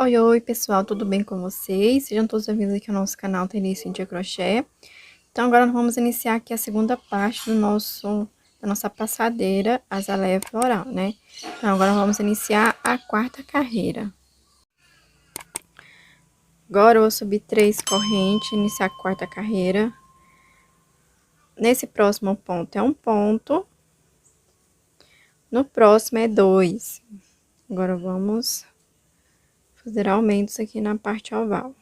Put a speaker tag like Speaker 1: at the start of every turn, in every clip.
Speaker 1: Oi, oi, pessoal, tudo bem com vocês? Sejam todos bem-vindos aqui ao nosso canal Tenerife de Crochê. Então, agora nós vamos iniciar aqui a segunda parte da nossa passadeira azaleia floral, né? Então, agora vamos iniciar a quarta carreira. Agora eu vou subir 3 correntes, iniciar a quarta carreira. Nesse próximo ponto é um ponto. No próximo é 2. Agora vamos fazer aumentos aqui na parte oval.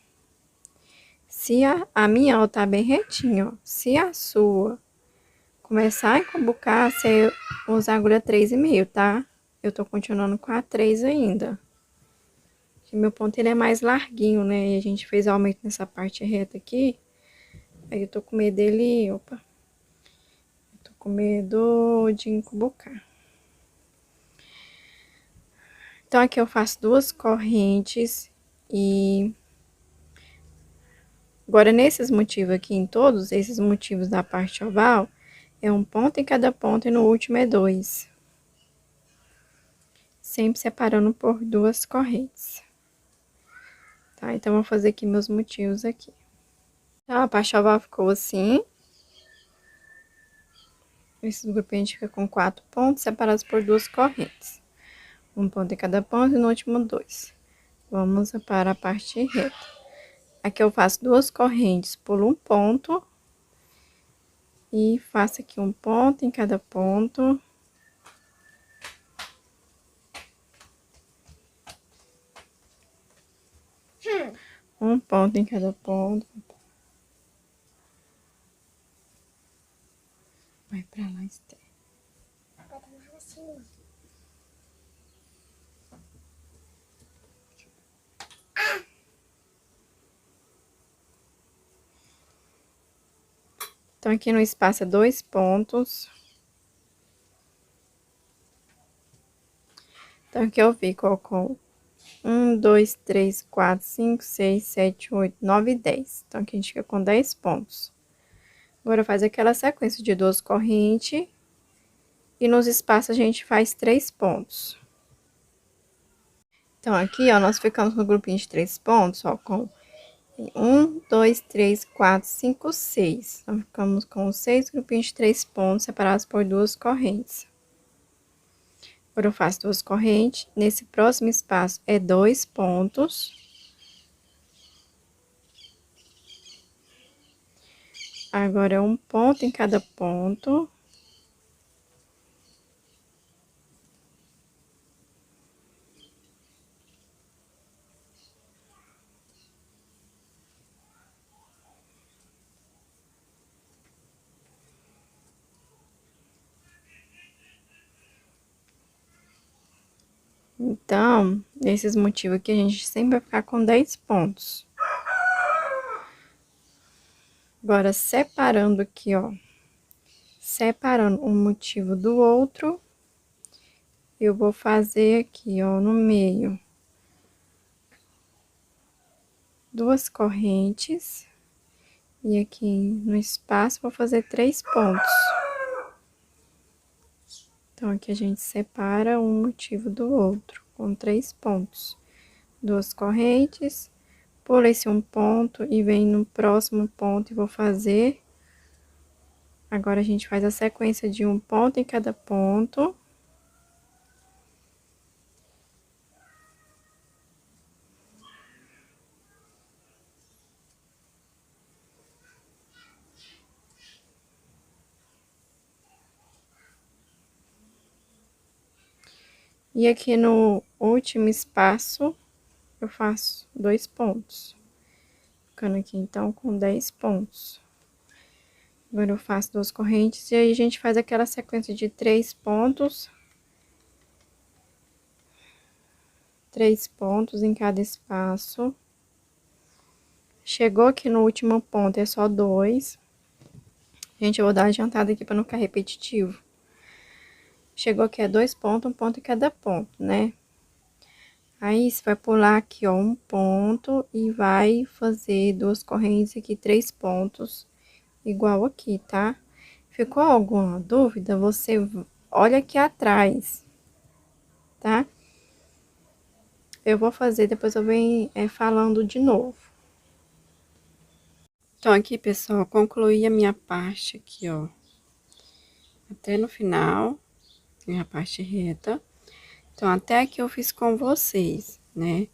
Speaker 1: Se a minha, ó, tá bem retinha, ó. Se a sua começar a embucar, você usa a agulha 3,5, tá? Eu tô continuando com a 3 ainda. Porque meu ponto, ele é mais larguinho, né? E a gente fez aumento nessa parte reta aqui. Aí eu tô com medo dele, opa. Eu tô com medo de embucar. Então, aqui eu faço 2 correntes e... Agora, nesses motivos aqui, em todos esses motivos da parte oval, é um ponto em cada ponto e no último é 2. Sempre separando por 2 correntes. Tá? Então, vou fazer aqui meus motivos aqui. Então, a parte oval ficou assim. Esses grupinhos fica com 4 pontos separados por 2 correntes. Um ponto em cada ponto e no último 2. Vamos para a parte reta. Aqui eu faço 2 correntes, pulo um ponto. E faço aqui um ponto em cada ponto. Um ponto em cada ponto. Vai pra lá, Esther. Então, aqui no espaço é 2 pontos. Então, aqui eu vi com 1, 2, 3, 4, 5, 6, 7, 8, 9 e 10. Então, aqui a gente fica com 10 pontos. Agora, faz aquela sequência de 2 correntes. E nos espaços a gente faz 3 pontos. Então, aqui, ó, nós ficamos no grupinho de 3 pontos, ó, com 1, 2, 3, 4, 5, 6. Então, ficamos com 6 grupinhos de 3 pontos separados por 2 correntes. Agora, eu faço 2 correntes. Nesse próximo espaço é 2 pontos. Agora, é um ponto em cada ponto. Então, nesses motivos aqui, a gente sempre vai ficar com 10 pontos. Agora, separando aqui, ó. Separando um motivo do outro, eu vou fazer aqui, ó, no meio, 2 correntes. E aqui no espaço, vou fazer 3 pontos. Então, aqui a gente separa um motivo do outro, com 3 pontos. 2 correntes, pulo esse um ponto e vem no próximo ponto e vou fazer. Agora, a gente faz a sequência de um ponto em cada ponto. E aqui no último espaço, eu faço 2 pontos. Ficando aqui, então, com 10 pontos. Agora, eu faço 2 correntes e aí a gente faz aquela sequência de 3 pontos. 3 pontos em cada espaço. Chegou aqui no último ponto, é só 2. Gente, eu vou dar uma adiantada aqui pra não ficar repetitivo. Chegou aqui, é 2 pontos, um ponto em cada ponto, né? Aí, você vai pular aqui, ó, um ponto e vai fazer 2 correntes aqui, 3 pontos, igual aqui, tá? Ficou alguma dúvida? Você olha aqui atrás, tá? eu vou fazer, depois eu venho falando de novo. Então, aqui, pessoal, concluí a minha parte aqui, ó. Até no final, minha parte reta. Então, até aqui eu fiz com vocês, né?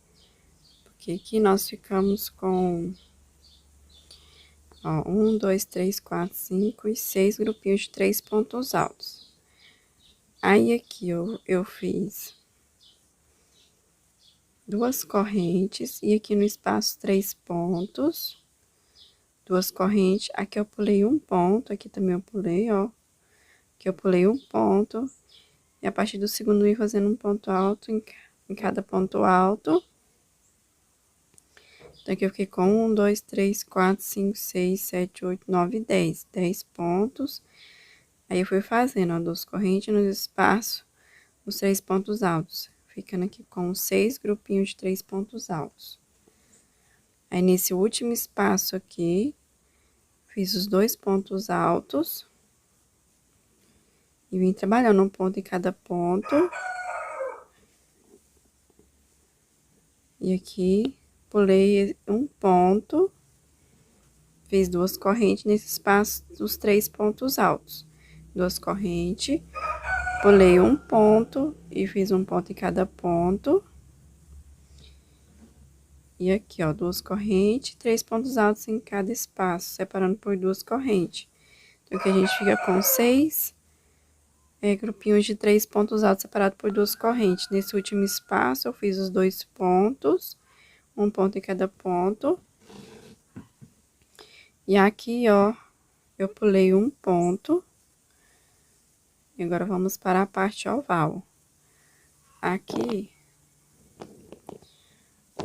Speaker 1: Porque aqui nós ficamos com, ó, 1, 2, 3, 4, 5 e 6 grupinhos de 3 pontos altos. Aí, aqui eu fiz 2 correntes e aqui no espaço 3 pontos. 2 correntes, aqui eu pulei um ponto, aqui também eu pulei, ó. Aqui eu pulei um ponto. E a partir do segundo ir fazendo um ponto alto em cada ponto alto. Então, aqui eu fiquei com 1, 2, 3, 4, 5, 6, 7, 8, 9, 10. 10 pontos. Aí, eu fui fazendo, ó, 2 correntes nos espaços, os 3 pontos altos. Ficando aqui com 6 grupinhos de 3 pontos altos. Aí, nesse último espaço aqui, fiz os 2 pontos altos. E vim trabalhando um ponto em cada ponto. E aqui, pulei um ponto. Fiz 2 correntes nesse espaço dos 3 pontos altos. 2 correntes, pulei um ponto e fiz um ponto em cada ponto. E aqui, ó, 2 correntes, 3 pontos altos em cada espaço, separando por 2 correntes. Então, aqui a gente fica com 6 grupinhos de 3 pontos altos separados por 2 correntes. Nesse último espaço, eu fiz os 2 pontos, um ponto em cada ponto. E aqui, ó, eu pulei um ponto. E agora, vamos para a parte oval. Aqui,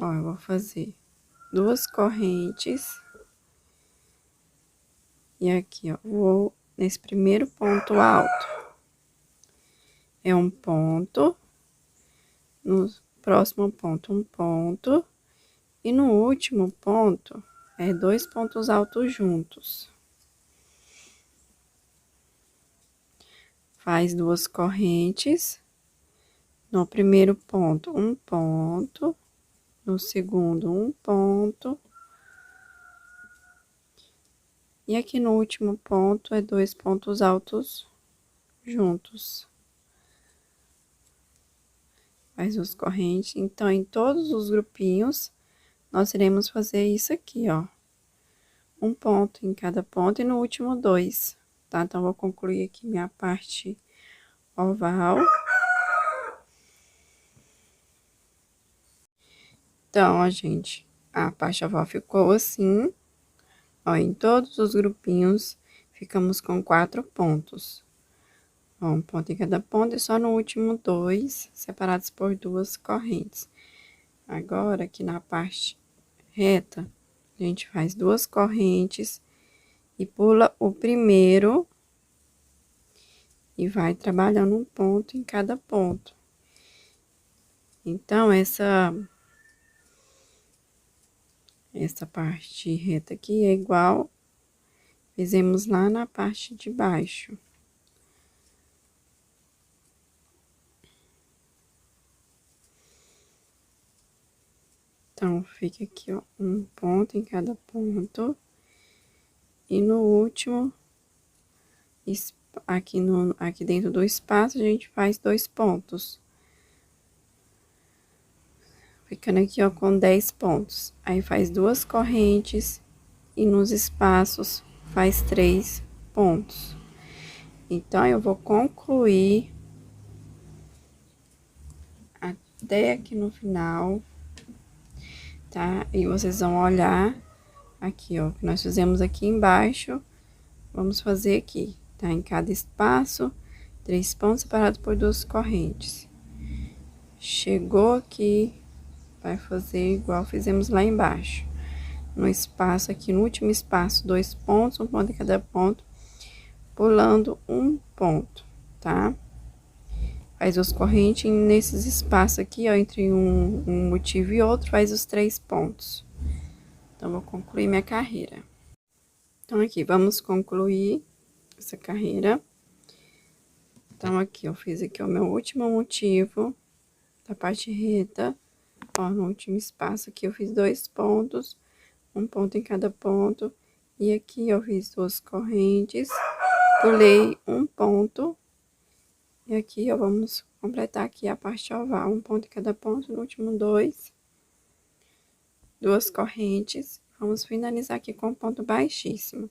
Speaker 1: ó, eu vou fazer 2 correntes. E aqui, ó, vou nesse primeiro ponto alto. É um ponto. No próximo ponto, um ponto. E no último ponto, 2 pontos altos juntos. Faz 2 correntes. No primeiro ponto, um ponto. No segundo, um ponto. E aqui no último ponto, 2 pontos altos juntos. Faz 2 correntes. Então, em todos os grupinhos, nós iremos fazer isso aqui, ó. Um ponto em cada ponto e no último 2, tá? Então, vou concluir aqui minha parte oval. Então, ó, gente, a parte oval ficou assim. Ó, em todos os grupinhos, ficamos com 4 pontos. Ó, um ponto em cada ponto e só no último 2, separados por 2 correntes. Agora, aqui na parte reta, a gente faz 2 correntes e pula o primeiro e vai trabalhando um ponto em cada ponto. Então, essa parte reta aqui é igual fizemos lá na parte de baixo. Então, fica aqui, ó, um ponto em cada ponto. E no último, aqui dentro do espaço, a gente faz 2 pontos. Ficando aqui, ó, com 10 pontos. Aí, faz 2 correntes e nos espaços faz 3 pontos. Então, eu vou concluir até aqui no final, tá? E vocês vão olhar aqui, ó, que nós fizemos aqui embaixo, vamos fazer aqui, tá? Em cada espaço, 3 pontos separados por 2 correntes. Chegou aqui, vai fazer igual fizemos lá embaixo. No espaço aqui, no último espaço, 2 pontos, um ponto em cada ponto, pulando um ponto, tá? Faz os correntes nesses espaços aqui, ó, entre um motivo e outro, faz os 3 pontos. Então, vou concluir minha carreira. Então, aqui, vamos concluir essa carreira. Então, aqui, eu fiz aqui o meu último motivo da parte reta. Ó, no último espaço aqui eu fiz 2 pontos, um ponto em cada ponto. E aqui eu fiz 2 correntes, pulei um ponto. E aqui, ó, vamos completar aqui a parte oval, um ponto em cada ponto, no último 2 correntes. Vamos finalizar aqui com um ponto baixíssimo.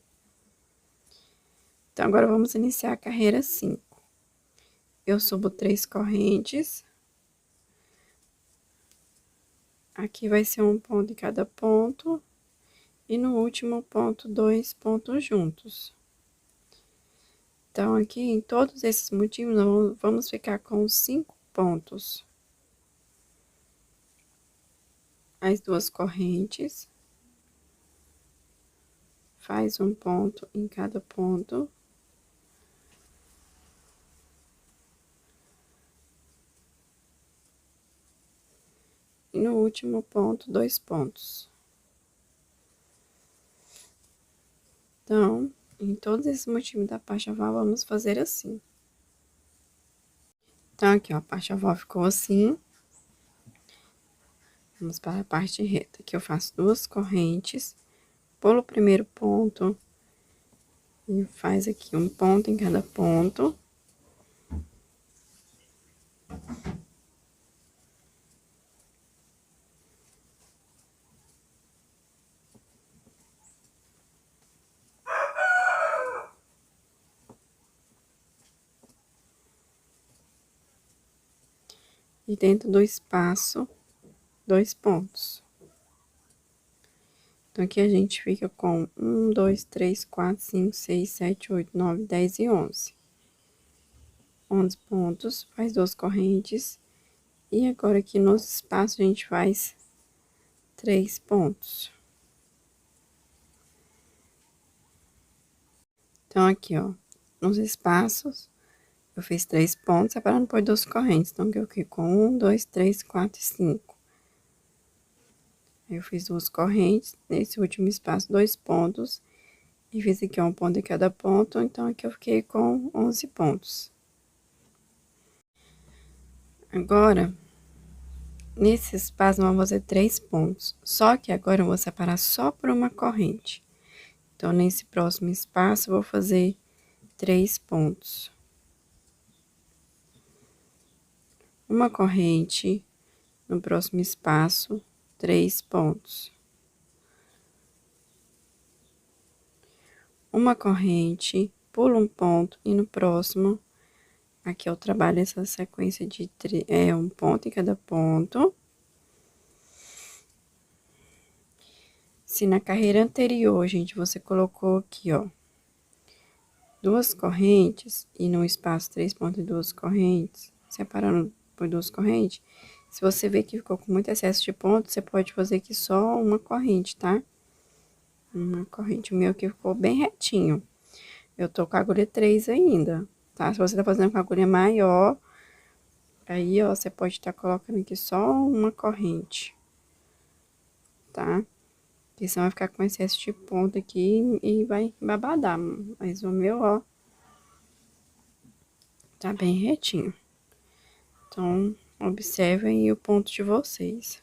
Speaker 1: Então, agora vamos iniciar a carreira 5. Eu subo 3 correntes. Aqui vai ser um ponto em cada ponto. E no último ponto, 2 pontos juntos. Então, aqui em todos esses motivos, nós vamos ficar com 5 pontos. As 2 correntes. Faz um ponto em cada ponto. E no último ponto, 2 pontos. Então, em todos esses motivos da parte oval, vamos fazer assim. Então, aqui, ó, a parte oval ficou assim. Vamos para a parte reta. Aqui eu faço 2 correntes, pulo o primeiro ponto e faz aqui um ponto em cada ponto. E dentro do espaço, 2 pontos. Então, aqui a gente fica com 1, 2, 3, 4, 5, 6, 7, 8, 9, 10 e 11. 11 pontos, faz 2 correntes. E agora, aqui nos espaços, a gente faz 3 pontos. Então, aqui, ó, nos espaços, eu fiz 3 pontos, separando por 2 correntes. Então, aqui eu fiquei com 1, 2, 3, 4 e 5. Aí, eu fiz 2 correntes, nesse último espaço, 2 pontos. E fiz aqui um ponto em cada ponto, então, aqui eu fiquei com 11 pontos. Agora, nesse espaço, vamos fazer 3 pontos. Só que agora eu vou separar só por uma corrente. Então, nesse próximo espaço, eu vou fazer 3 pontos. Uma corrente, no próximo espaço, 3 pontos. Uma corrente, pulo um ponto e no próximo, aqui eu trabalho essa sequência de um ponto em cada ponto. Se na carreira anterior, gente, você colocou aqui, ó, 2 correntes e no espaço 3 pontos e 2 correntes, separando por 2 correntes, se você ver que ficou com muito excesso de pontos, você pode fazer aqui só uma corrente, tá? Uma corrente. O meu aqui ficou bem retinho. Eu tô com a agulha 3 ainda, tá? Se você tá fazendo com a agulha maior, aí, ó, você pode estar colocando aqui só uma corrente, tá? Porque senão vai ficar com excesso de ponto aqui e vai babadar. Mas o meu, ó, tá bem retinho. Então, observem aí o ponto de vocês.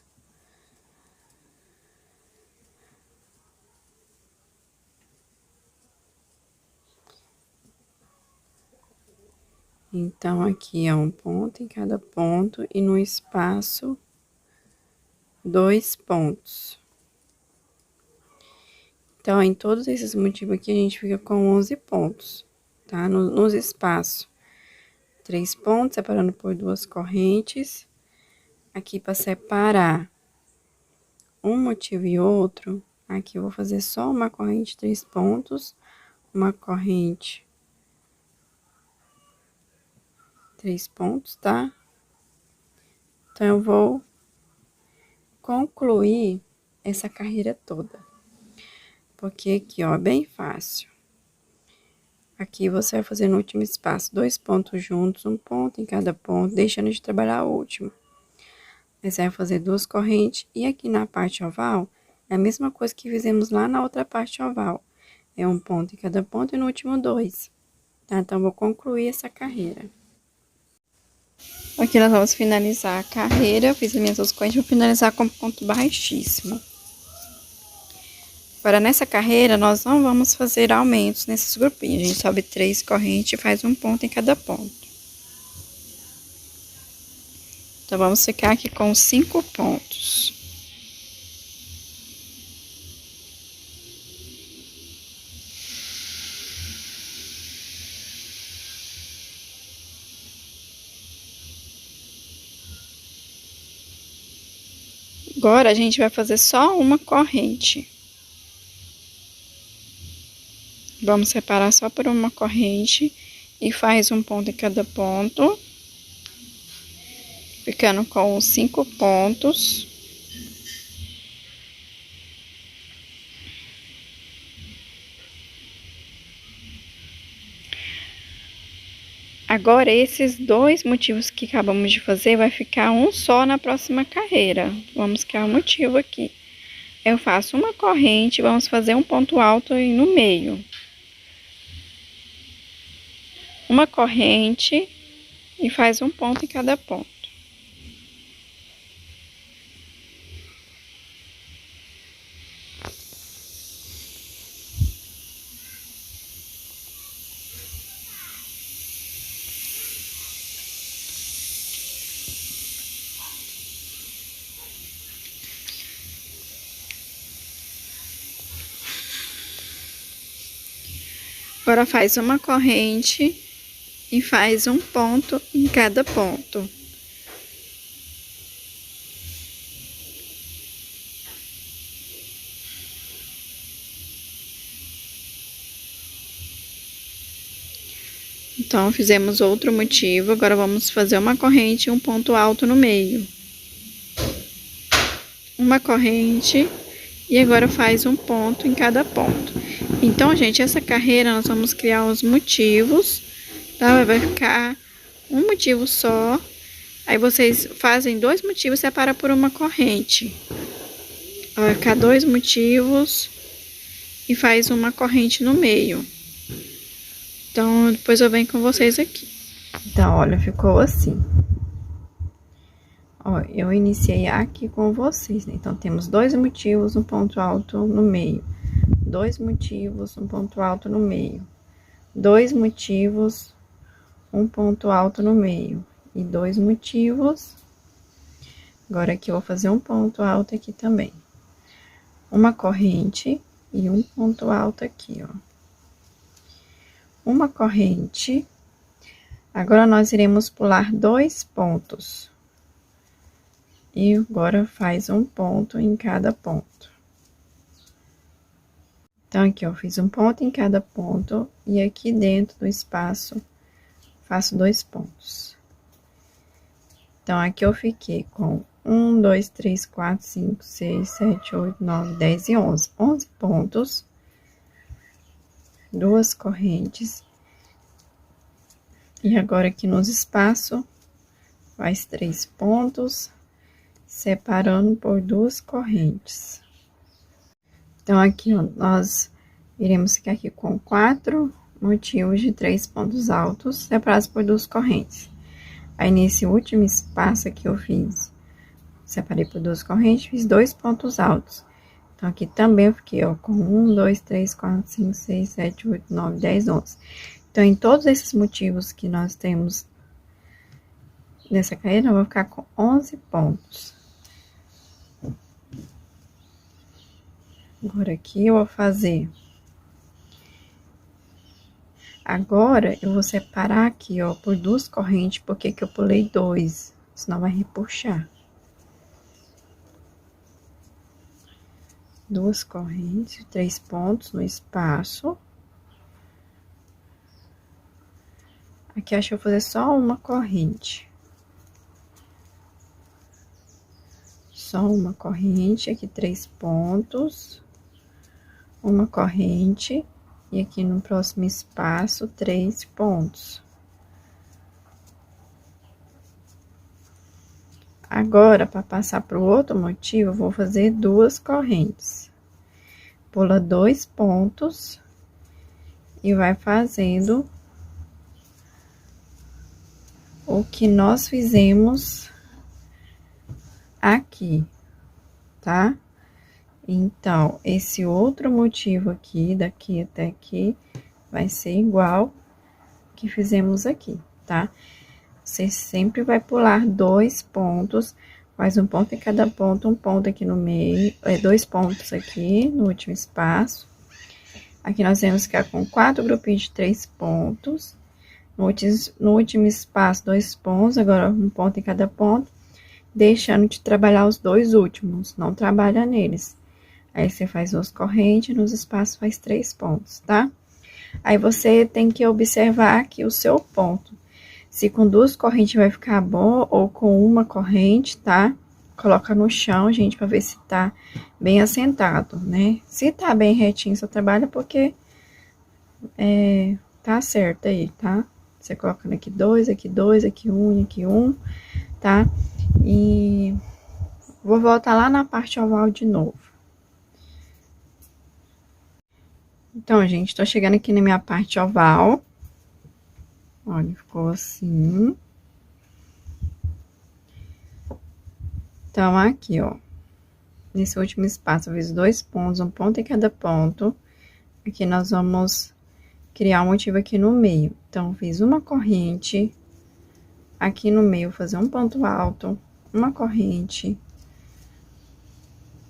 Speaker 1: Então, aqui é um ponto em cada ponto e no espaço, 2 pontos. Então, em todos esses motivos aqui, a gente fica com 11 pontos, tá? Nos espaços, 3 pontos, separando por 2 correntes. Aqui, para separar um motivo e outro, aqui eu vou fazer só uma corrente, 3 pontos, uma corrente, 3 pontos, tá? Então, eu vou concluir essa carreira toda. Porque aqui, ó, é bem fácil. Aqui você vai fazer no último espaço 2 pontos juntos, um ponto em cada ponto, deixando de trabalhar o último. Aí você vai fazer 2 correntes e aqui na parte oval é a mesma coisa que fizemos lá na outra parte oval. É um ponto em cada ponto e no último 2. Tá? Então, vou concluir essa carreira. Aqui nós vamos finalizar a carreira. Eu fiz as minhas 12 correntes, vou finalizar com ponto baixíssimo. Agora, nessa carreira, nós não vamos fazer aumentos nesses grupinhos. A gente sobe 3 correntes e faz um ponto em cada ponto. Então, vamos ficar aqui com 5 pontos. Agora, a gente vai fazer só uma corrente. Vamos separar só por uma corrente e faz um ponto em cada ponto, ficando com os 5 pontos. Agora, esses 2 motivos que acabamos de fazer, vai ficar um só na próxima carreira. Vamos criar um motivo aqui. Eu faço uma corrente, vamos fazer um ponto alto aí no meio. Uma corrente e faz um ponto em cada ponto. Agora faz uma corrente e faz um ponto em cada ponto. Então, fizemos outro motivo, agora vamos fazer uma corrente e um ponto alto no meio. Uma corrente e agora faz um ponto em cada ponto. Então, gente, essa carreira nós vamos criar os motivos, tá? Vai ficar um motivo só. Aí vocês fazem 2 motivos, separa por uma corrente. Vai ficar 2 motivos e faz uma corrente no meio. Então, depois eu venho com vocês aqui. Então, olha, ficou assim. Ó, eu iniciei aqui com vocês, né? Então, temos 2 motivos, um ponto alto no meio. 2 motivos, um ponto alto no meio. 2 motivos, um ponto alto no meio. E 2 motivos. Agora, aqui eu vou fazer um ponto alto aqui também. Uma corrente e um ponto alto aqui, ó. Uma corrente. Agora, nós iremos pular 2 pontos. E agora, faz um ponto em cada ponto. Então, aqui, ó, fiz um ponto em cada ponto. E aqui dentro do espaço, faço 2 pontos. Então, aqui eu fiquei com 1, 2, 3, 4, 5, 6, 7, 8, 9, 10 e 11. 11 pontos. 2 correntes. E agora, aqui nos espaços, faz 3 pontos, separando por 2 correntes. Então, aqui, ó, nós iremos ficar aqui com 4 motivos de 3 pontos altos, separados por 2 correntes. Aí, nesse último espaço aqui, eu fiz, separei por 2 correntes, fiz 2 pontos altos. Então, aqui também eu fiquei, ó, com 1, 2, 3, 4, 5, 6, 7, 8, 9, 10, 11. Então, em todos esses motivos que nós temos nessa carreira, eu vou ficar com 11 pontos. Agora, aqui eu vou fazer. Agora, eu vou separar aqui, ó, por 2 correntes, porque que eu pulei 2, senão vai repuxar. 2 correntes, 3 pontos no espaço. Aqui, acho que eu vou fazer só uma corrente. Só uma corrente, aqui 3 pontos. Uma corrente. E aqui no próximo espaço, 3 pontos. Agora, para passar para o outro motivo, eu vou fazer 2 correntes. Pula 2 pontos. E vai fazendo o o que nós fizemos aqui, tá? Então, esse outro motivo aqui, daqui até aqui, vai ser igual que fizemos aqui, tá? Você sempre vai pular 2 pontos, faz um ponto em cada ponto, um ponto aqui no meio, 2 pontos aqui no último espaço. Aqui nós vamos ficar com 4 grupinhos de 3 pontos. No último espaço, 2 pontos, agora um ponto em cada ponto, deixando de trabalhar os 2 últimos, não trabalha neles. Aí, você faz 2 correntes, nos espaços faz 3 pontos, tá? Aí, você tem que observar aqui o seu ponto. Se com 2 correntes vai ficar bom, ou com uma corrente, tá? Coloca no chão, gente, pra ver se tá bem assentado, né? Se tá bem retinho, você trabalha porque tá certo aí, tá? Você colocando aqui 2, aqui 2, aqui 1, aqui 1, tá? E vou voltar lá na parte oval de novo. Então, gente, tô chegando aqui na minha parte oval. Olha, ficou assim. Então, aqui, ó. Nesse último espaço, eu fiz 2 pontos, um ponto em cada ponto. Aqui nós vamos criar um motivo aqui no meio. Então, fiz uma corrente. Aqui no meio, fazer um ponto alto, uma corrente.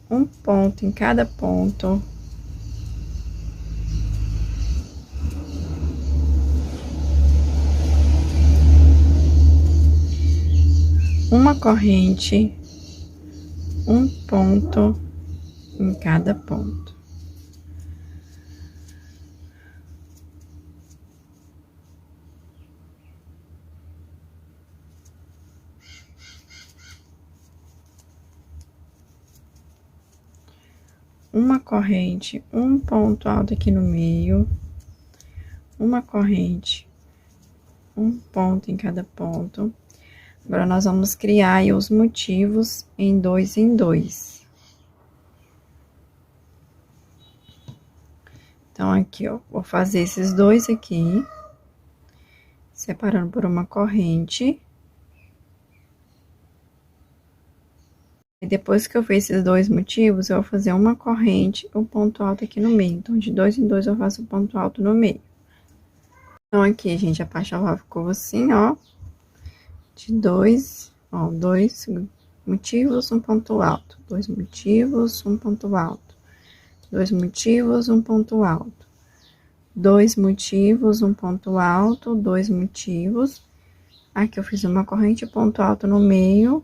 Speaker 1: Um ponto em cada ponto. Uma corrente, um ponto em cada ponto. Uma corrente, um ponto alto aqui no meio, uma corrente, um ponto em cada ponto. Agora, nós vamos criar aí os motivos em 2 em 2. Então, aqui, ó, vou fazer esses 2 aqui, separando por uma corrente. E depois que eu fiz esses 2 motivos, eu vou fazer uma corrente, um ponto alto aqui no meio. Então, de 2 em 2, eu faço um ponto alto no meio. Então, aqui, gente, a parte oval ficou assim, ó. De 2, ó, 2 motivos, um ponto alto. 2 motivos, um ponto alto. 2 motivos, um ponto alto. 2 motivos, um ponto alto, 2 motivos. Aqui eu fiz uma corrente, ponto alto no meio.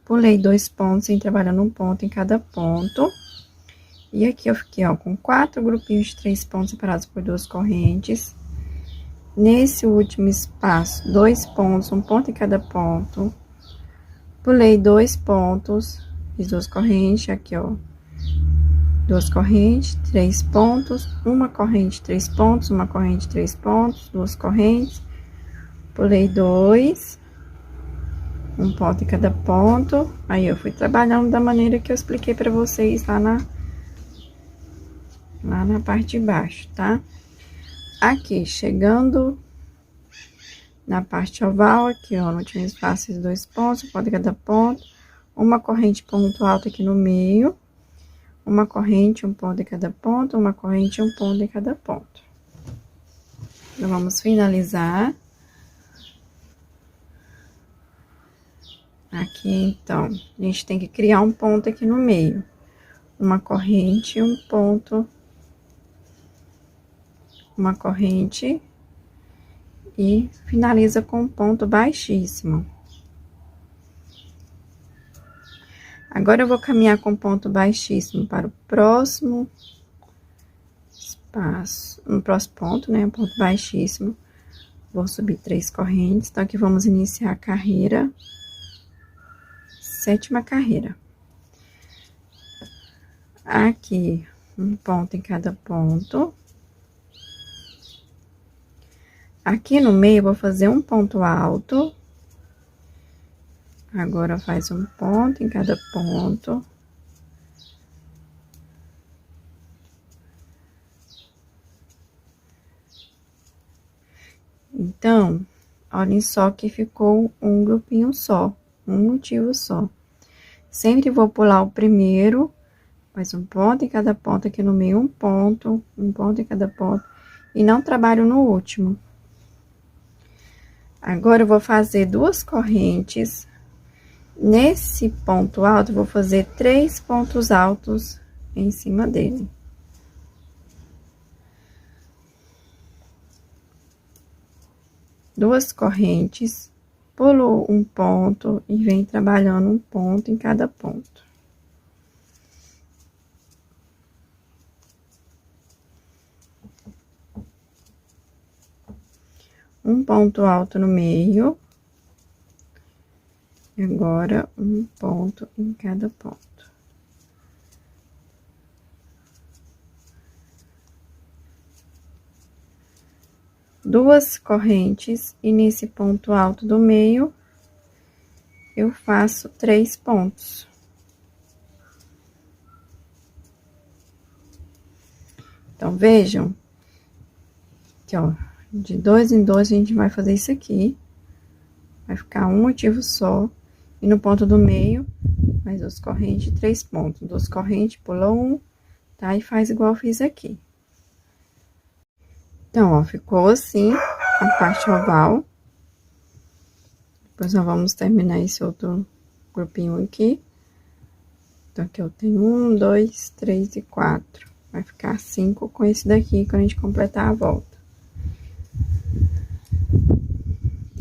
Speaker 1: Pulei 2 pontos, em trabalhando um ponto em cada ponto. E aqui eu fiquei, ó, com 4 grupinhos de 3 pontos separados por 2 correntes. Nesse último espaço, 2 pontos, um ponto em cada ponto. Pulei 2 pontos, fiz 2 correntes, aqui, ó. 2 correntes, 3 pontos, uma corrente, 3 pontos, uma corrente, 3 pontos, 2 correntes. Pulei 2, um ponto em cada ponto. Aí, eu fui trabalhando da maneira que eu expliquei pra vocês lá na parte de baixo, tá? Aqui, chegando na parte oval, aqui, ó, no último espaço, fiz 2 pontos, um ponto em cada ponto, uma corrente, ponto alto aqui no meio, uma corrente, um ponto em cada ponto, uma corrente, um ponto em cada ponto. Então, vamos finalizar. Aqui, então, a gente tem que criar um ponto aqui no meio. Uma corrente, um ponto, uma corrente, e finaliza com um ponto baixíssimo. Agora, eu vou caminhar com ponto baixíssimo para o próximo espaço, no próximo ponto, né? Um ponto baixíssimo. Vou subir 3 correntes. Então, aqui vamos iniciar a carreira, 7ª carreira. Aqui, um ponto em cada ponto. Aqui no meio, eu vou fazer um ponto alto. Agora, faz um ponto em cada ponto. Então, Olhem só que ficou um grupinho só, um motivo só. Sempre vou pular o primeiro, faz um ponto em cada ponto aqui no meio, um ponto em cada ponto, e não trabalho no último. Agora, eu vou fazer 2 correntes. Nesse ponto alto, eu vou fazer 3 pontos altos em cima dele. Duas correntes, pulo um ponto e vem trabalhando um ponto em cada ponto. Um ponto alto no meio. E agora, um ponto em cada ponto. Duas correntes, e nesse ponto alto do meio, eu faço 3 pontos. Então, vejam que, ó, de 2 em 2 a gente vai fazer isso aqui. Vai ficar um motivo só. E no ponto do meio, mais 2 correntes, 3 pontos. 2 correntes, pula um, tá? E faz igual eu fiz aqui. Então, ó, ficou assim a parte oval. Depois nós vamos terminar esse outro grupinho aqui. Então, aqui eu tenho 1, 2, 3 e 4. Vai ficar 5 com esse daqui, quando a gente completar a volta.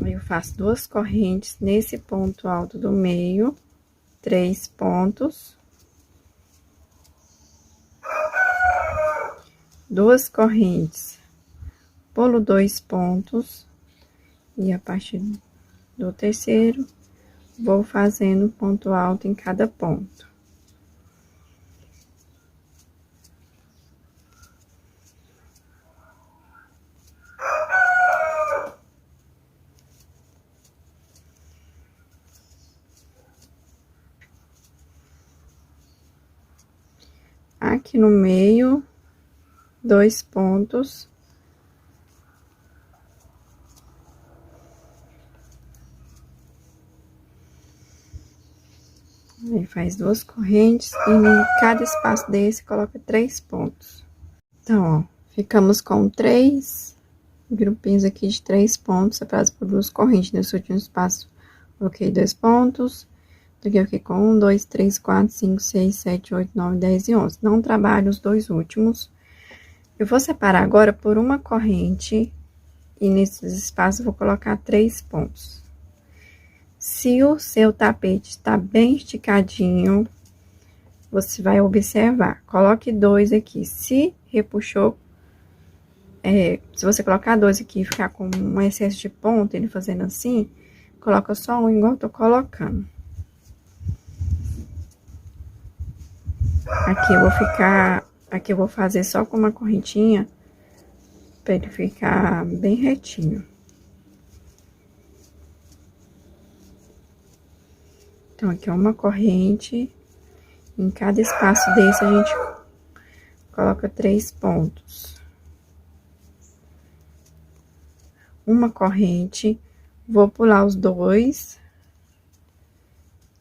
Speaker 1: Aí, eu faço 2 correntes nesse ponto alto do meio, 3 pontos. 2 correntes, pulo 2 pontos. E a partir do terceiro, vou fazendo ponto alto em cada ponto. Aqui no meio, 2 pontos. Aí, faz 2 correntes e em cada espaço desse, coloca 3 pontos. Então, ó, ficamos com 3 grupinhos aqui de 3 pontos, separados por 2 correntes. Nesse último espaço, coloquei 2 pontos. Aqui eu fiquei com 1, 2, 3, 4, 5, 6, 7, 8, 9, 10 e 11. Não trabalho os 2 últimos. Eu vou separar agora por uma corrente, e nesses espaços eu vou colocar 3 pontos. Se o seu tapete está bem esticadinho, você vai observar. Coloque 2 aqui. Se repuxou, se você colocar 2 aqui e ficar com um excesso de ponto, ele fazendo assim, coloca só um, igual eu tô colocando. Aqui eu vou fazer só com uma correntinha, pra ele ficar bem retinho. Então, aqui é uma corrente, em cada espaço desse a gente coloca 3 pontos. Uma corrente, vou pular os 2,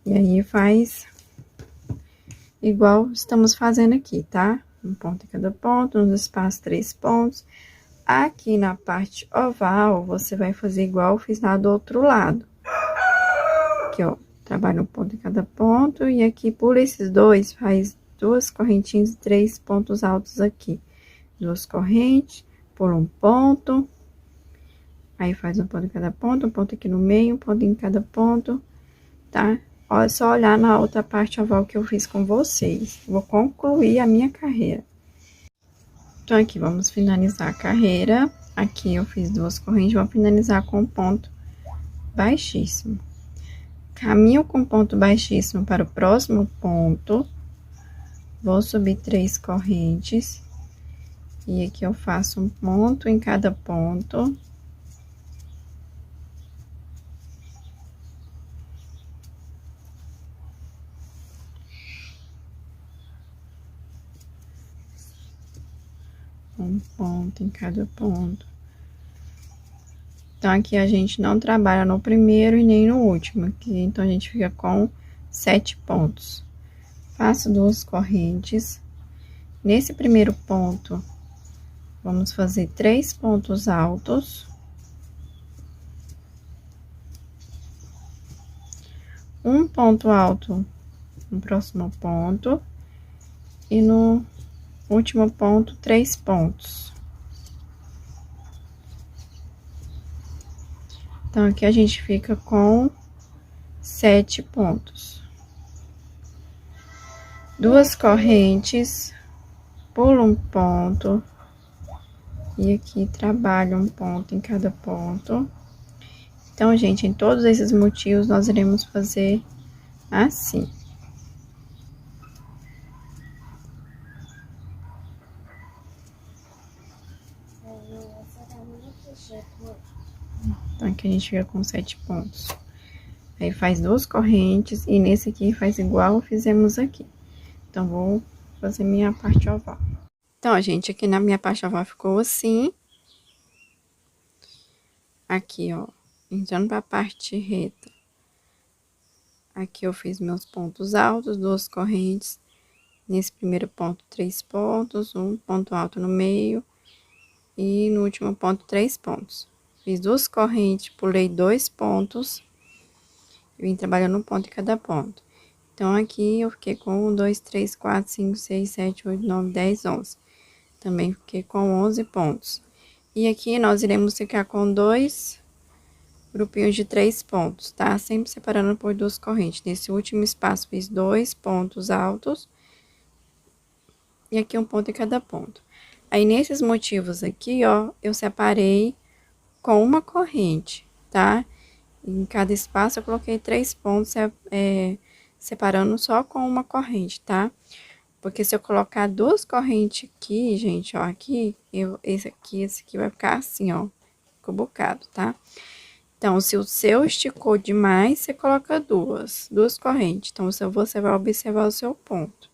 Speaker 1: e aí faz igual estamos fazendo aqui, tá? Um ponto em cada ponto, nos espaços 3 pontos. Aqui na parte oval, você vai fazer igual eu fiz lá do outro lado. Aqui, ó, trabalha um ponto em cada ponto, e aqui pula esses 2, faz 2 correntinhas e 3 pontos altos aqui. 2 correntes, pula um ponto, aí faz um ponto em cada ponto, um ponto aqui no meio, um ponto em cada ponto, tá? É só olhar na outra parte oval que eu fiz com vocês. Vou concluir a minha carreira. Então, aqui, vamos finalizar a carreira. Aqui eu fiz 2 correntes, vou finalizar com um ponto baixíssimo. Caminho com ponto baixíssimo para o próximo ponto. Vou subir 3 correntes. E aqui eu faço um ponto em cada ponto. Um ponto em cada ponto. Então, aqui a gente não trabalha no primeiro e nem no último, aqui, então a gente fica com 7 pontos. Faço 2 correntes. Nesse primeiro ponto, vamos fazer 3 pontos altos. Um ponto alto no próximo ponto. E no último ponto, 3 pontos. Então, aqui a gente fica com 7 pontos. 2 correntes, pulo um ponto. E aqui trabalho um ponto em cada ponto. Então, gente, em todos esses motivos, nós iremos fazer assim. Então, aqui a gente fica com 7 pontos. Aí, faz 2 correntes e nesse aqui faz igual fizemos aqui. Então, vou fazer minha parte oval. Então, gente, aqui na minha parte oval ficou assim. Aqui, ó, entrando pra parte reta. Aqui eu fiz meus pontos altos, 2 correntes. Nesse primeiro ponto, 3 pontos, um ponto alto no meio. E no último ponto, 3 pontos. Fiz 2 correntes, pulei 2 pontos. Vim trabalhando um ponto em cada ponto. Então, aqui eu fiquei com 1, 2, 3, 4, 5, 6, 7, 8, 9, 10, 11. Também fiquei com 11 pontos. E aqui nós iremos ficar com 2 grupinhos de 3 pontos, tá? Sempre separando por 2 correntes. Nesse último espaço, fiz 2 pontos altos. E aqui um ponto em cada ponto. Aí, nesses motivos aqui, ó, eu separei com uma corrente, tá? Em cada espaço, eu coloquei 3 pontos, separando só com uma corrente, tá? Porque se eu colocar 2 correntes aqui, gente, ó, aqui, esse aqui vai ficar assim, ó, cubucado, tá? Então, se o seu esticou demais, você coloca duas correntes. Então, você vai observar o seu ponto.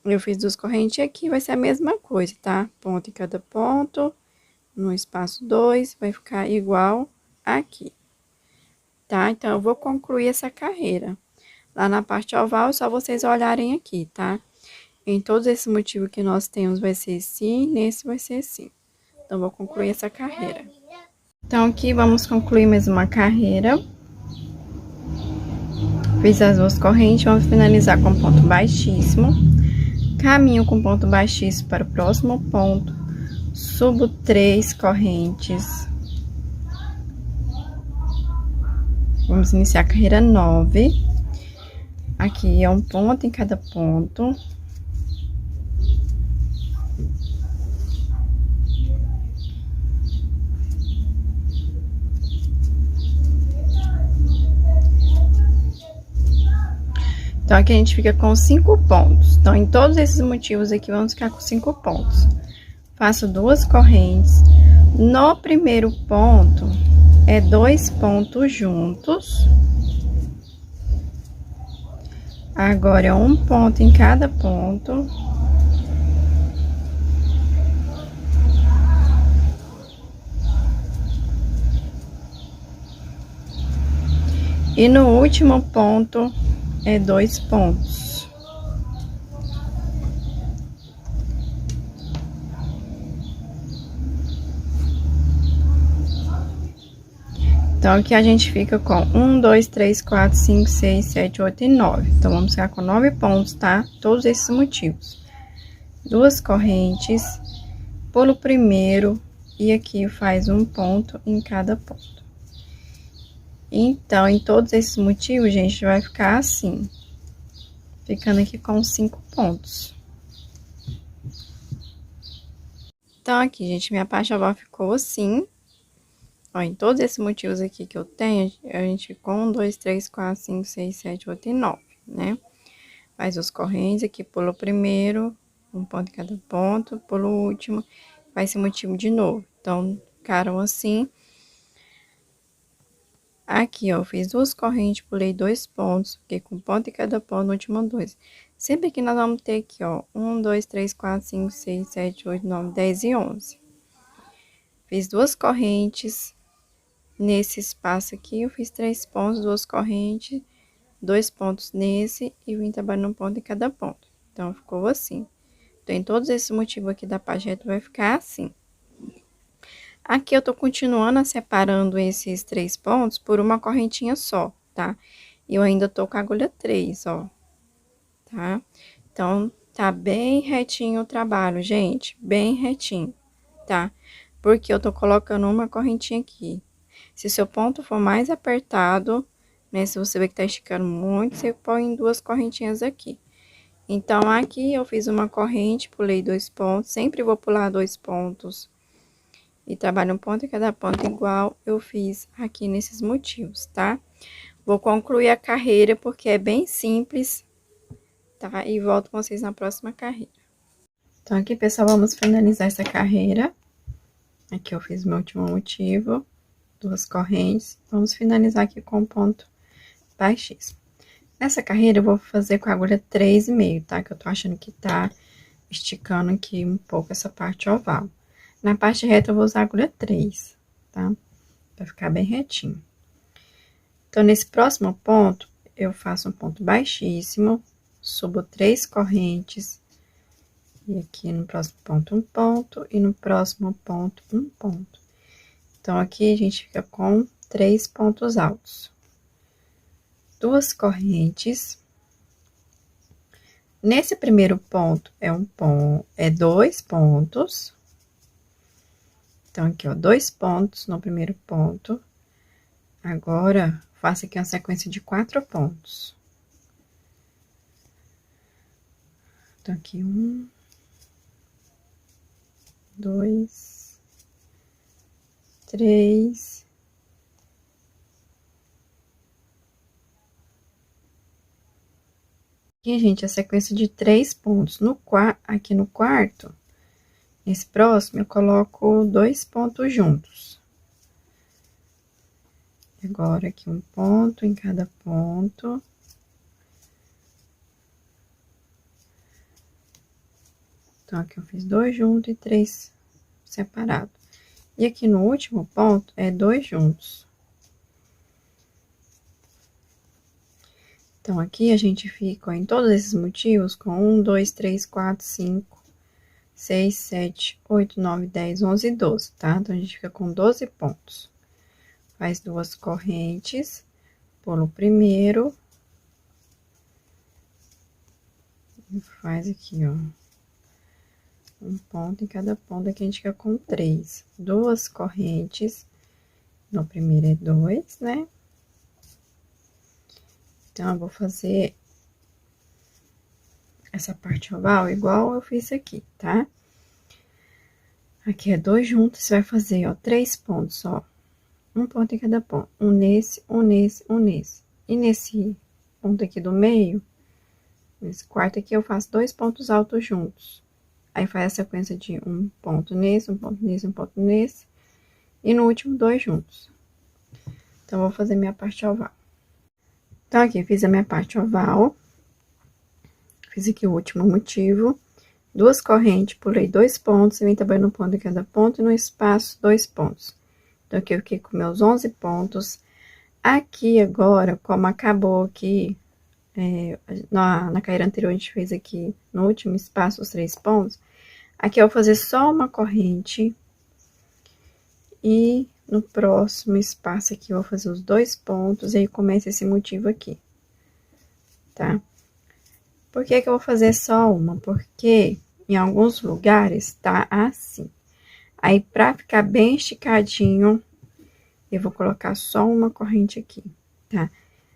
Speaker 1: Eu fiz 2 correntes aqui, vai ser a mesma coisa, tá? Ponto em cada ponto, no espaço 2, vai ficar igual aqui, tá? Então, eu vou concluir essa carreira. Lá na parte oval, é só vocês olharem aqui, tá? Em todos esses motivos que nós temos, vai ser assim, nesse vai ser assim. Então, vou concluir essa carreira. Então, aqui vamos concluir mais uma carreira. Fiz as 2 correntes, vamos finalizar com ponto baixíssimo. Caminho com ponto baixíssimo para o próximo ponto. Subo 3 correntes. Vamos iniciar a carreira 9. Aqui é um ponto em cada ponto. Então, aqui a gente fica com 5 pontos. Então, em todos esses motivos aqui, vamos ficar com 5 pontos. Faço 2 correntes. No primeiro ponto, é 2 pontos juntos. Agora, é um ponto em cada ponto. E no último ponto, é 2 pontos. Então, aqui a gente fica com 1, 2, 3, 4, 5, 6, 7, 8 e 9. Então, vamos ficar com 9 pontos, tá? Todos esses motivos. 2 correntes, pulo primeiro e aqui faz um ponto em cada ponto. Então, em todos esses motivos, gente, vai ficar assim. Ficando aqui com 5 pontos. Então, aqui, gente, minha parte oval ficou assim. Ó, em todos esses motivos aqui que eu tenho, a gente ficou 1, 2, 3, 4, 5, 6, 7, 8 e 9, né? Faz os correntes aqui, pulo o primeiro, um ponto em cada ponto, pulo o último, faz esse motivo de novo. Então, ficaram assim. Aqui, ó, fiz 2 correntes, pulei 2 pontos, fiquei com um ponto em cada ponto, no último 2. Sempre que nós vamos ter aqui, ó, 1, 2, 3, 4, 5, 6, 7, 8, 9, 10 e 11. Fiz 2 correntes, nesse espaço aqui, eu fiz 3 pontos, 2 correntes, 2 pontos nesse e vim trabalhando um ponto em cada ponto. Então, ficou assim. Então, em todos esses motivos aqui da página reta, vai ficar assim. Aqui, eu tô continuando separando esses 3 pontos por uma correntinha só, tá? E eu ainda tô com a agulha 3, ó. Tá? Então, tá bem retinho o trabalho, gente. Bem retinho, tá? Porque eu tô colocando uma correntinha aqui. Se seu ponto for mais apertado, né? Se você ver que tá esticando muito, você põe 2 correntinhas aqui. Então, aqui eu fiz uma corrente, pulei 2 pontos. Sempre vou pular 2 pontos. E trabalho um ponto em cada ponto igual eu fiz aqui nesses motivos, tá? Vou concluir a carreira porque é bem simples, tá? E volto com vocês na próxima carreira. Então, aqui, pessoal, vamos finalizar essa carreira. Aqui eu fiz meu último motivo, 2 correntes. Vamos finalizar aqui com o ponto baixíssimo. Nessa carreira, eu vou fazer com a agulha 3,5, tá? Que eu tô achando que tá esticando aqui um pouco essa parte oval. Na parte reta, eu vou usar a agulha 3, tá? Pra ficar bem retinho. Então, nesse próximo ponto, eu faço um ponto baixíssimo, subo 3 correntes, e aqui no próximo ponto, um ponto, e no próximo ponto, um ponto. Então, aqui a gente fica com 3 pontos altos. 2 correntes. Nesse primeiro ponto, é 2 pontos. Então, aqui, ó, 2 pontos no primeiro ponto. Agora, faço aqui uma sequência de 4 pontos. Então, aqui, 1, 2, 3. Aqui, gente, a sequência de 3 pontos. Aqui no quarto, nesse próximo, eu coloco 2 pontos juntos. Agora, aqui um ponto em cada ponto. Então, aqui eu fiz 2 juntos e 3 separados. E aqui no último ponto, é 2 juntos. Então, aqui a gente fica, ó, em todos esses motivos, com 1, 2, 3, 4, 5, 6, 7, 8, 9, 10, 11 e 12, tá? Então, a gente fica com 12 pontos. Faz 2 correntes, pulo o primeiro. E faz aqui, ó, um ponto em cada ponto, aqui a gente fica com 3. 2 correntes, no primeiro é 2, né? Então, eu vou fazer essa parte oval igual eu fiz aqui, tá? Aqui é 2 juntos, você vai fazer, ó, 3 pontos, ó. Um ponto em cada ponto. Um nesse, um nesse, um nesse. E nesse ponto aqui do meio, nesse quarto aqui, eu faço 2 pontos altos juntos. Aí, faz a sequência de um ponto nesse, um ponto nesse, um ponto nesse. E no último, 2 juntos. Então, vou fazer minha parte oval. Então, aqui, fiz a minha parte oval. Fiz aqui o último motivo. 2 correntes, pulei 2 pontos, e vim trabalhando um ponto em cada ponto, e no espaço, 2 pontos. Então, aqui eu fiquei com meus 11 pontos. Aqui, agora, como acabou aqui, na carreira anterior, a gente fez aqui, no último espaço, os 3 pontos. Aqui, eu vou fazer só uma corrente. E no próximo espaço aqui, eu vou fazer os 2 pontos, e aí começa esse motivo aqui, tá? Por que que eu vou fazer só uma? Porque em alguns lugares tá assim. Aí, pra ficar bem esticadinho, eu vou colocar só uma corrente aqui, tá?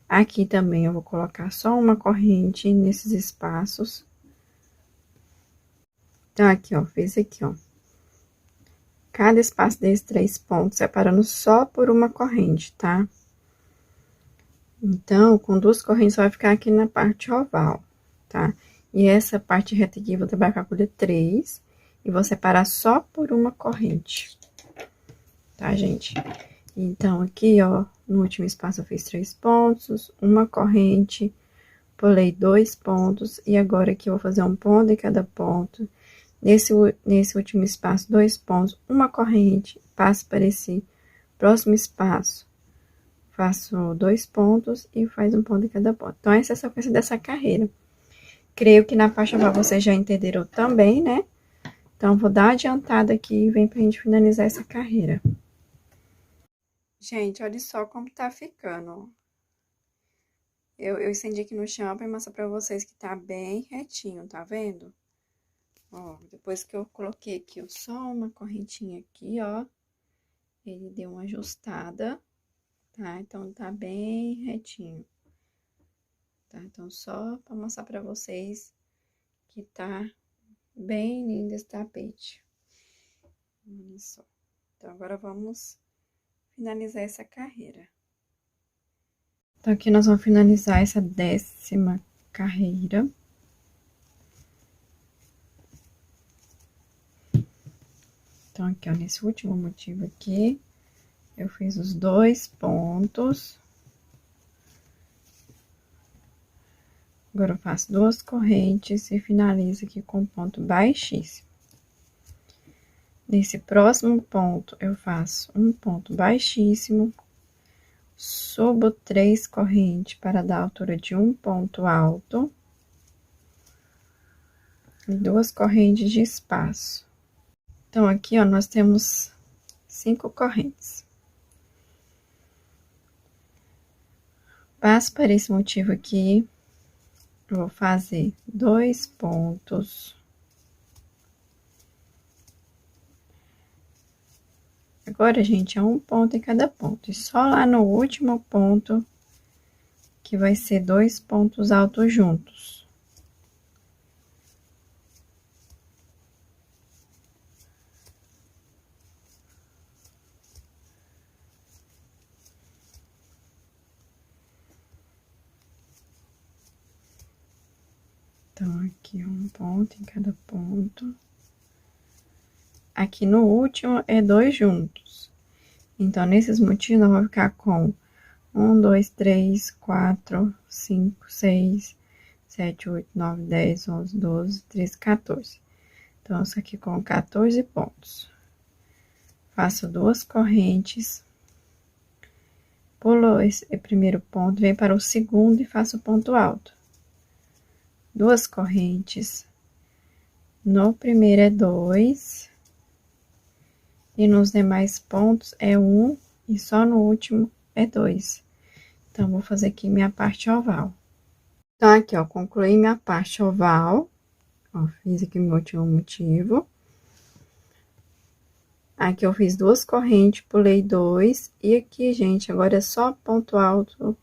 Speaker 1: Aqui também eu vou colocar só uma corrente nesses espaços. Então, aqui, ó, fiz aqui, ó. Cada espaço desses 3 pontos, separando só por uma corrente, tá? Então, com 2 correntes, vai ficar aqui na parte oval, tá? E essa parte reta aqui, eu vou trabalhar com a agulha 3, e vou separar só por uma corrente, tá, gente? Então, aqui, ó, no último espaço eu fiz 3 pontos, uma corrente, pulei 2 pontos, e agora aqui eu vou fazer um ponto em cada ponto. Nesse último espaço, 2 pontos, uma corrente, passo para esse Próximo espaço, faço 2 pontos e faz um ponto em cada ponto. Então, essa é a sequência dessa carreira. Creio que na faixa oval vocês já entenderam também, né? Então, vou dar uma adiantada aqui e vem pra gente finalizar essa carreira. Gente, olha só como tá ficando. Eu estendi aqui no chão pra mostrar pra vocês que tá bem retinho, tá vendo? Ó, depois que eu coloquei aqui só uma correntinha aqui, ó, ele deu uma ajustada, tá? Então, tá bem retinho, tá? Então, só pra mostrar pra vocês que tá bem lindo esse tapete. Olha só. Então, agora vamos finalizar essa carreira. Então, aqui nós vamos finalizar essa 10ª carreira. Então, aqui, ó, nesse último motivo aqui, eu fiz os 2 pontos. Agora, eu faço 2 correntes e finalizo aqui com ponto baixíssimo. Nesse próximo ponto, eu faço um ponto baixíssimo, subo 3 correntes para dar a altura de um ponto alto e 2 correntes de espaço. Então, aqui, ó, nós temos 5 correntes. Passo para esse motivo aqui, eu vou fazer 2 pontos. Agora, gente, é um ponto em cada ponto. E só lá no último ponto que vai ser 2 pontos altos juntos. Então, aqui um ponto em cada ponto. Aqui no último é 2 juntos. Então, nesses motivos, nós vamos ficar com 1, 2, 3, 4, 5, 6, 7, 8, 9, 10, 11, 12, 13, 14. Então, isso aqui com 14 pontos. Faço 2 correntes. Pulo esse primeiro ponto, venho para o segundo e faço ponto alto. 2 correntes. No primeiro é 2. E nos demais pontos é 1. E só no último é 2. Então, vou fazer aqui minha parte oval. Então, aqui, ó, concluí minha parte oval. Ó, fiz aqui meu último motivo. Aqui eu fiz 2 correntes, pulei 2. E aqui, gente, agora é só ponto alto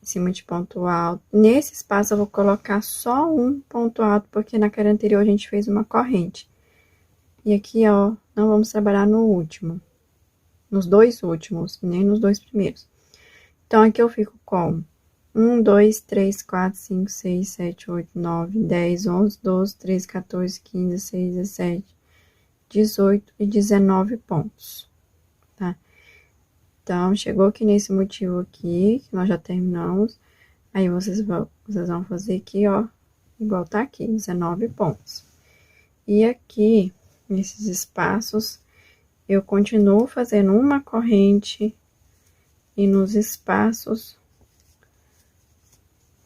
Speaker 1: em cima de ponto alto. Nesse espaço, eu vou colocar só um ponto alto, porque na carreira anterior a gente fez uma corrente. E aqui, ó, não vamos trabalhar no último. Nos 2 últimos, nem nos 2 primeiros. Então, aqui eu fico com 1, 2, 3, 4, 5, 6, 7, 8, 9, 10, 11, 12, 13, 14, 15, 16, 17, 18 e 19 pontos, tá? Então, chegou aqui nesse motivo aqui, que nós já terminamos. Aí, vocês vão fazer aqui, ó, igual tá aqui, 19 pontos. E aqui, nesses espaços, eu continuo fazendo uma corrente e nos espaços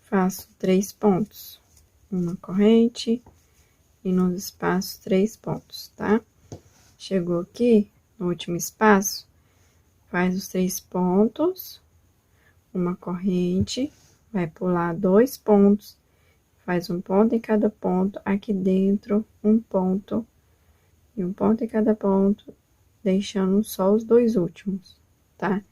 Speaker 1: faço 3 pontos. Uma corrente e nos espaços 3 pontos, tá? Chegou aqui no último espaço, faz os 3 pontos, uma corrente, vai pular 2 pontos, faz um ponto em cada ponto, aqui dentro um ponto e um ponto em cada ponto, deixando só os 2 últimos, tá?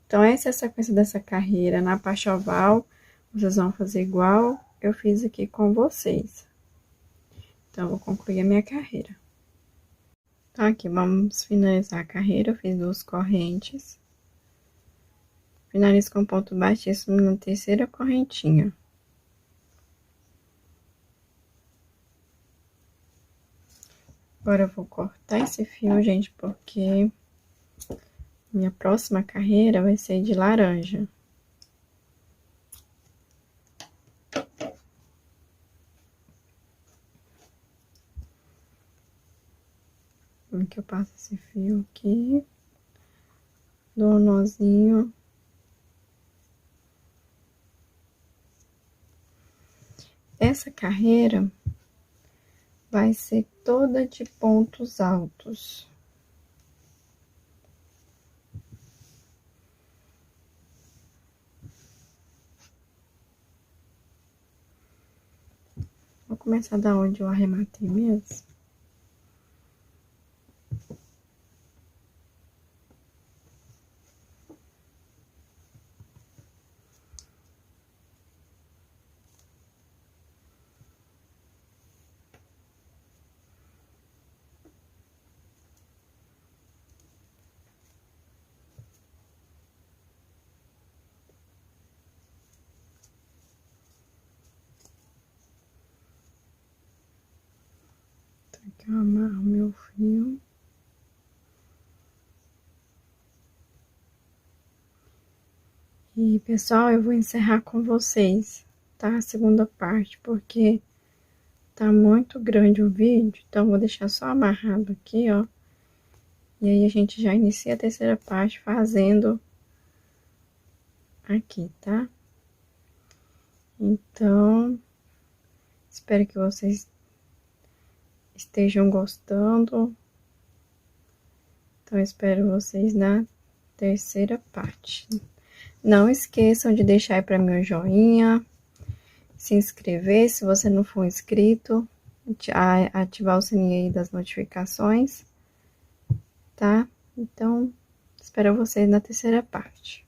Speaker 1: Então, essa é a sequência dessa carreira. Na parte oval, vocês vão fazer igual eu fiz aqui com vocês. Então, eu vou concluir a minha carreira. Então, aqui, vamos finalizar a carreira. Eu fiz 2 correntes. Finalizo com ponto baixíssimo na terceira correntinha. Agora, eu vou cortar esse fio, gente, porque minha próxima carreira vai ser de laranja. Como que eu passo esse fio aqui? dou um nozinho. Essa carreira vai ser toda de pontos altos. Vou começar da onde eu arrematei mesmo. Aqui eu amarro meu fio. E, pessoal, eu vou encerrar com vocês, tá? A segunda parte, porque tá muito grande o vídeo, então vou deixar só amarrado aqui, ó. E aí a gente já inicia a terceira parte fazendo aqui, tá? Então, espero que vocês estejam gostando. Então, espero vocês na terceira parte. Não esqueçam de deixar aí para mim o joinha, se inscrever se você não for inscrito, ativar o sininho aí das notificações, tá? Então, espero vocês na terceira parte.